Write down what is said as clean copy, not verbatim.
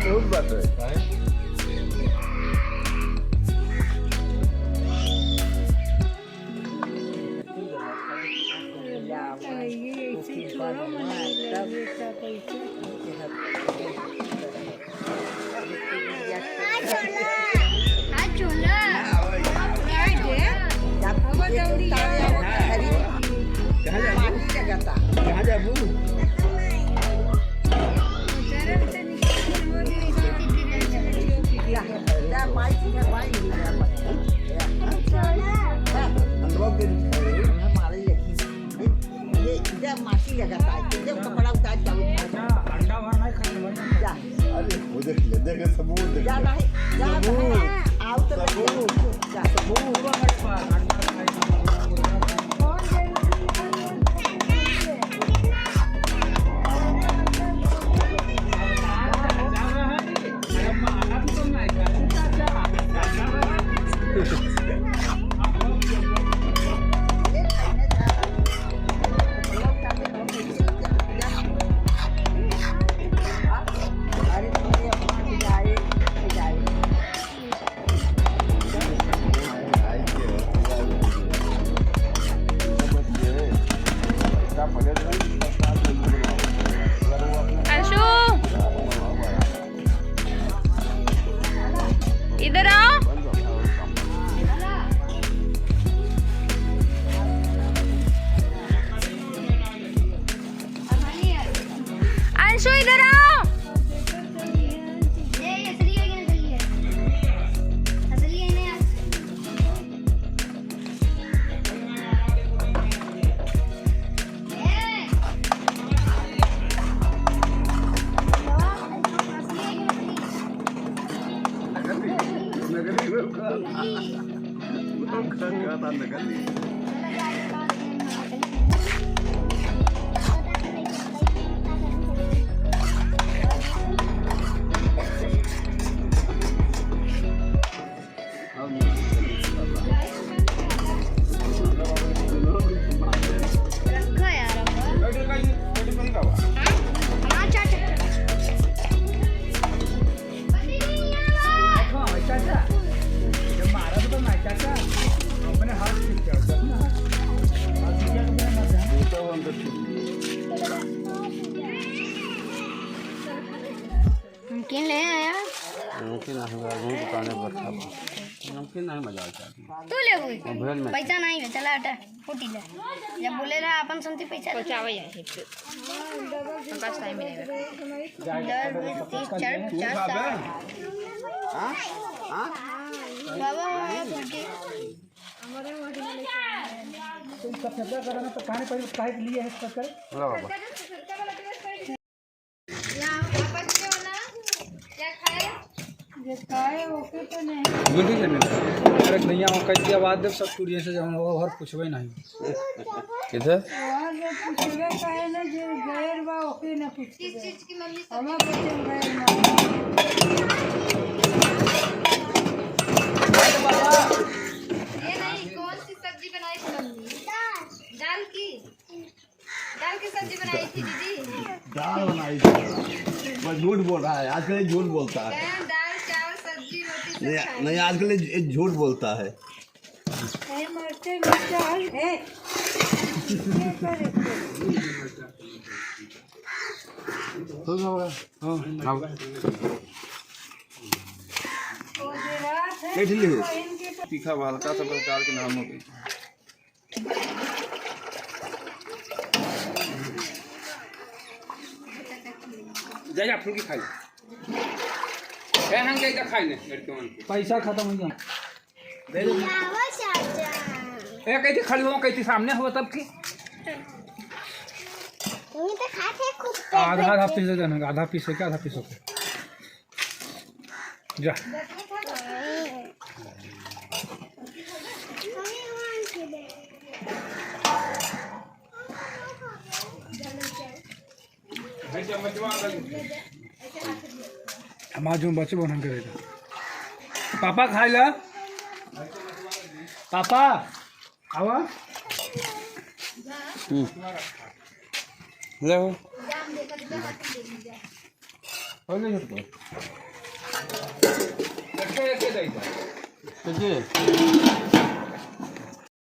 बहुत बात है कहाँ जा माटी लगाता है जब कपड़ा उतार अंडा भरना है खाने वाला अरे वो देख ले देख सबूत देख जा नहीं जा आओ तो सबूत जा सबूत इधर आओ अंशु इधर आओ नमकीन ले आया नमकीन नहीं दुकाने पर था नमकीन नहीं मजा आता तू ले पैसा नहीं है चला हटा फूटी ले जब बोले रहा अपन सुनती पैसा पहुंचावे है पास टाइम मिलेगा 10 20 30 40 हां हां बाबा फूटी हमारे वहां तुम सब सदा करना तो कहां पर काहे लिए है सब करे लो बाबा जे खाए ओके तो नहीं बुद्धि से नहीं अरे भैया वो कैसे आवाज दे सब टूरिए से जब और पूछबे नहीं किधर और जो पूछबे काहे ना जे गैर बा ओके ना पूछ किस चीज की मम्मी हमें बच्चे गैर ना ये नहीं कौन सी सब्जी बनाई थी मम्मी दाल की सब्जी बनाई थी दीदी दाल बनाई थी मैं झूठ बोल रहा है आजकल झूठ बोलता है दाल चावल सब्जी रोटी नहीं आजकल झूठ बोलता है मरते मिर्चाल है तो होगा हां आओ बैठ ली तीखा हल्का सा प्रकार के नाम हो गई जा फुल की खाई हम गई तो खाई ले पैसा खत्म हो गया दे दो ए कहती खड़ी हो कहती सामने हो तब की आधा पीस दे देना आधा पीस है क्या आधा पीस होके जा हमारे जो बच्चे बना करेगा पापा खाए ला पापा आवा ले हो ले झटको कैसे द्यायचा